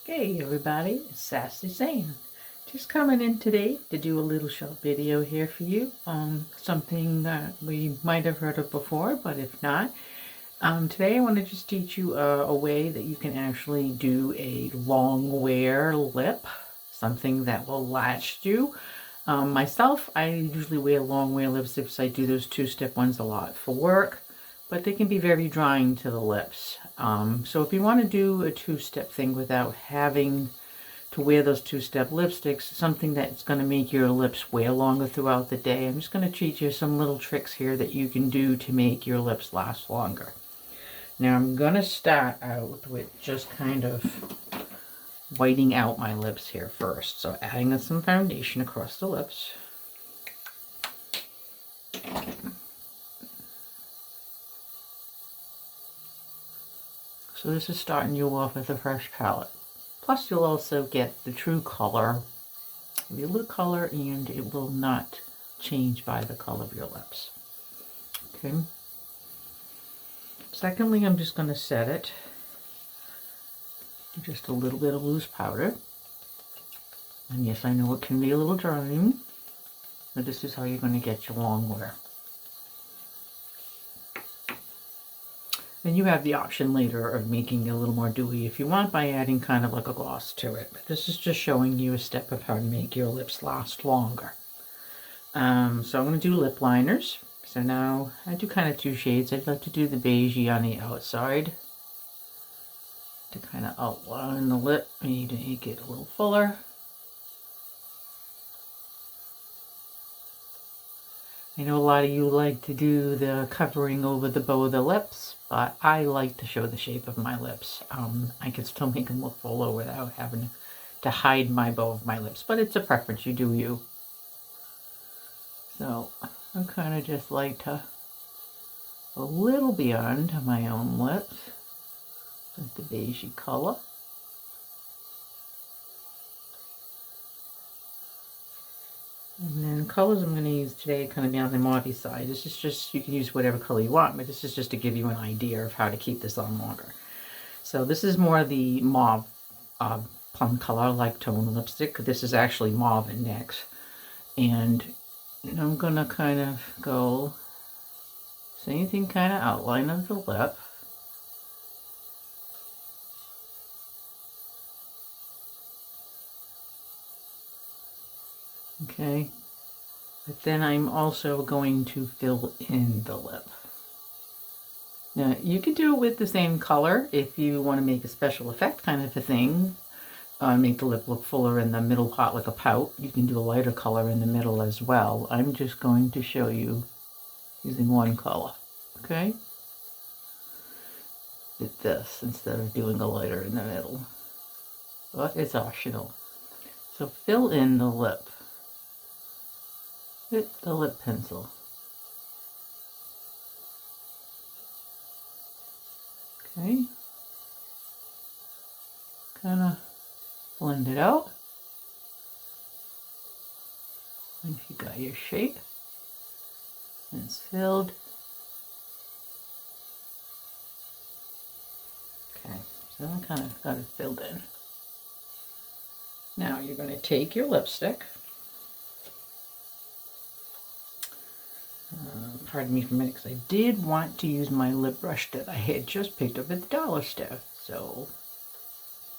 Hey everybody, it's Sassy Sam. Just coming in today to do a little short video here for you on something that we might have heard of before, but if not, today I want to just teach you a way that you can actually do a long wear lip, something that will last you. Myself, I usually wear long wear lipsticks. I do those two-step ones a lot for work, but they can be very drying to the lips. So if you want to do a two-step thing without having to wear those two-step lipsticks, something that's going to make your lips wear longer throughout the day, I'm just going to teach you some little tricks here that you can do to make your lips last longer. Now I'm going to start out with just kind of whiting out my lips here first. So adding some foundation across the lips. So this is starting you off with a fresh palette. Plus you'll also get the true color of your lip color, and it will not change by the color of your lips. Okay. Secondly, I'm just going to set it just a little bit of loose powder. And yes, I know it can be a little drying, but this is how you're going to get your long wear. And you have the option later of making it a little more dewy if you want by adding kind of like a gloss to it. But this is just showing you a step of how to make your lips last longer. So I'm going to do lip liners. So now I do kind of two shades. I'd like to do the beigey on the outside to kind of outline the lip, maybe to make it a little fuller. I know a lot of you like to do the covering over the bow of the lips, but I like to show the shape of my lips. I can still make them look fuller without having to hide my bow of my lips, but it's a preference, you do you. So I kind of just like to a little beyond my own lips with the beigey color. And then colors I'm going to use today kind of be on the mauve side. This is just, you can use whatever color you want, but this is just to give you an idea of how to keep this on longer. So this is more the mauve plum color, like tone lipstick. This is actually mauve and NYX. And I'm going to kind of go same thing, kind of outline of the lip. Okay, but then I'm also going to fill in the lip. Now you could do it with the same color if you want to make a special effect kind of a thing. Make the lip look fuller in the middle part like a pout. You can do a lighter color in the middle as well. I'm just going to show you using one color, okay? With this instead of doing a lighter in the middle. But it's optional. So fill in the lip with the lip pencil. Okay. Kind of blend it out. Once you got your shape, and it's filled. Okay, so I kind of got it filled in. Now you're going to take your lipstick. Pardon me for a minute, because I did want to use my lip brush that I had just picked up at the dollar store. So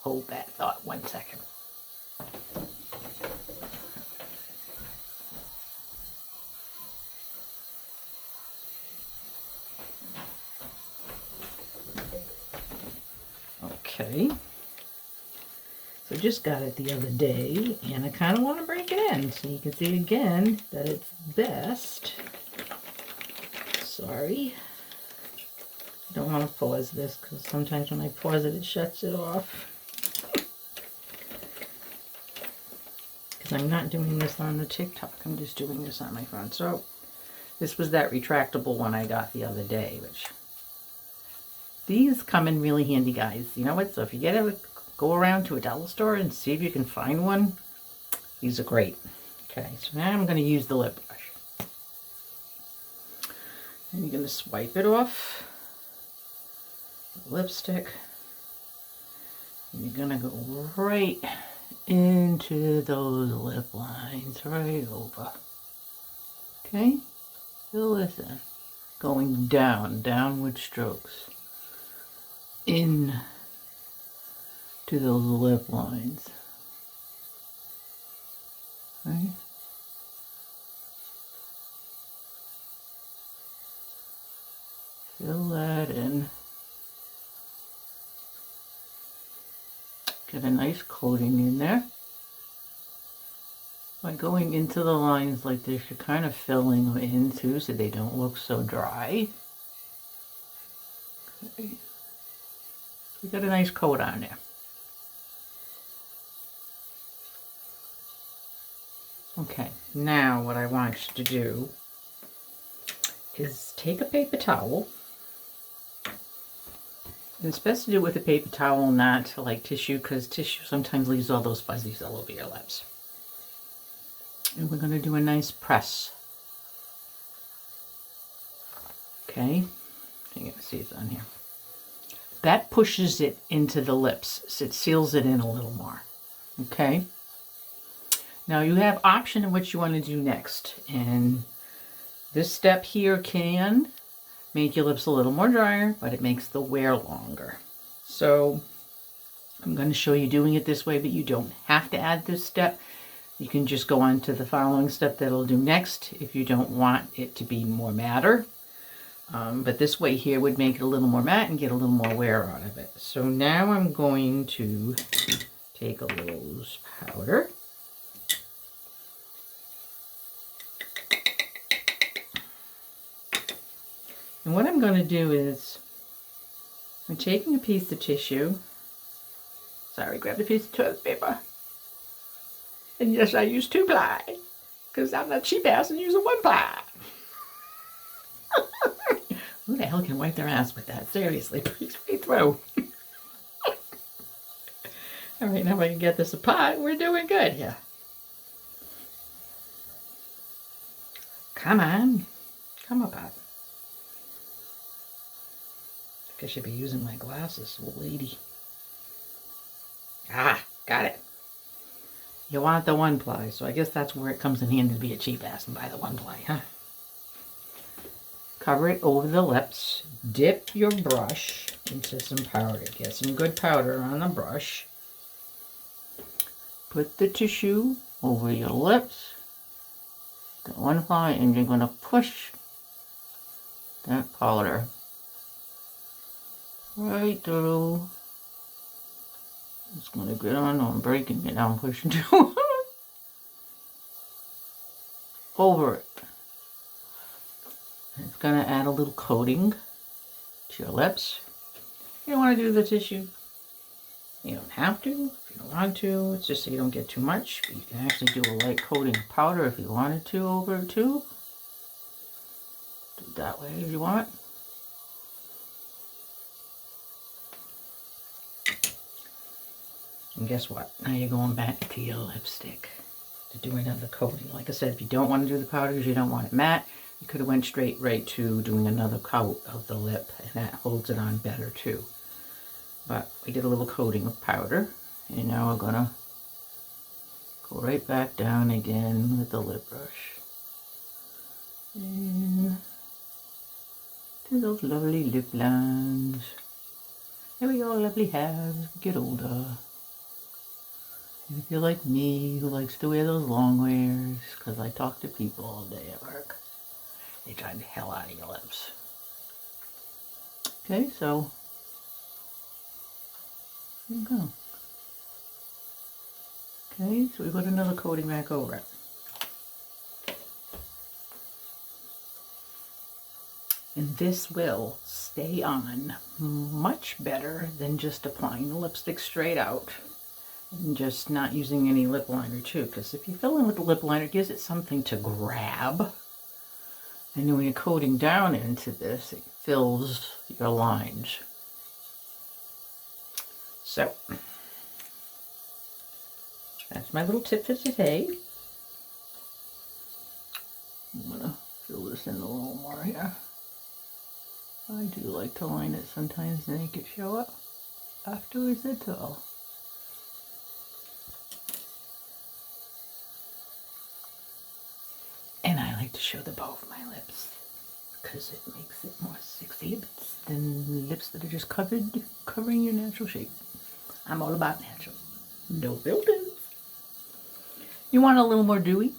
hold that thought 1 second. Okay. So just got it the other day, and I kind of want to break it in so you can see again that it's best. Sorry. I don't want to pause this because sometimes when I pause it, it shuts it off. Because I'm not doing this on the TikTok, I'm just doing this on my phone. So this was that retractable one I got the other day, which these come in really handy, guys. You know what? So if you get a go around to a dollar store and see if you can find one. These are great. Okay, so now I'm going to use the lip brush. And you're going to swipe it off the lipstick. And you're gonna go right into those lip lines, right over. Okay? Feel this in. Going down, downward strokes. In to those lip lines. Right? Fill that in. Get a nice coating in there. By going into the lines like this, you're kind of filling them in too so they don't look so dry. Okay. We got a nice coat on there. Okay, now what I want you to do is take a paper towel. And it's best to do it with a paper towel, not like tissue, because tissue sometimes leaves all those fuzzies all over your lips. And we're going to do a nice press. Okay, you can see it's on here. That pushes it into the lips, so it seals it in a little more. Okay. Now you have option in what you want to do next, and this step here can make your lips a little more drier, but it makes the wear longer. So I'm going to show you doing it this way, but you don't have to add this step. You can just go on to the following step that I'll do next if you don't want it to be more matter. But this way here would make it a little more matte and get a little more wear out of it. So now I'm going to take a little loose powder. And what I'm going to do is, I'm taking a piece of tissue. Sorry, grabbed a piece of toilet paper. And yes, I use 2-ply, because I'm not cheap ass and use a 1-ply. Who the hell can wipe their ass with that? Seriously, please right through. All right, now if I can get this apart, we're doing good here. Come on, come apart. I think I should be using my glasses, old lady. Ah, got it. You want the 1-ply, so I guess that's where it comes in handy to be a cheap ass and buy the 1-ply, huh? Cover it over the lips. Dip your brush into some powder. Get some good powder on the brush. Put the tissue over your lips. The 1-ply, and you're going to push that powder right through. It's going to get on. I'm breaking it. I'm pushing too. Over it. It's going to add a little coating to your lips. You don't want to do the tissue. You don't have to if you don't want to. It's just so you don't get too much. But you can actually do a light coating of powder if you wanted to over it too. Do it that way if you want. And guess what? Now you're going back to your lipstick to do another coating. Like I said, if you don't want to do the powder because you don't want it matte, you could have went straight right to doing another coat of the lip, and that holds it on better too. But we did a little coating of powder, and now we're gonna go right back down again with the lip brush. And to those lovely lip lines. There we go, lovely hairs, get older. And if you're like me, who likes to wear those long wears, because I talk to people all day at work, they drive the hell out of your lips. Okay, so there you go. Okay, so we put another coating back over it. And this will stay on much better than just applying the lipstick straight out and just not using any lip liner too, because if you fill in with the lip liner, it gives it something to grab. And then when you're coating down into this, it fills your lines. So, that's my little tip for today. I'm going to fill this in a little more here. I do like to line it sometimes to make it show up afterwards at all. show the bow of my lips because it makes it more sexy lips than lips that are just covering your natural shape. I'm all about natural. No filters. You want a little more dewy?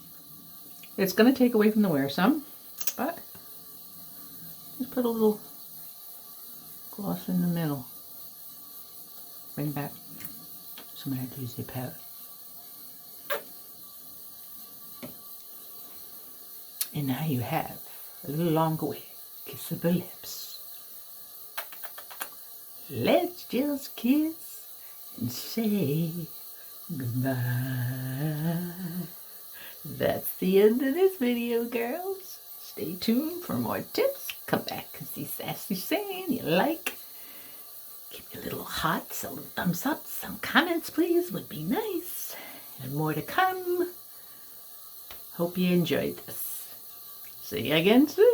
It's going to take away from the wear some, but just put a little gloss in the middle. Bring back some of that juicy powder. And now you have a little longer way. Kissable lips. Let's just kiss and say goodbye. That's the end of this video, girls. Stay tuned for more tips. Come back and see Sassy saying you like. Give me a little hearts, a little thumbs up, some comments please would be nice. And more to come. Hope you enjoyed this. See you again soon.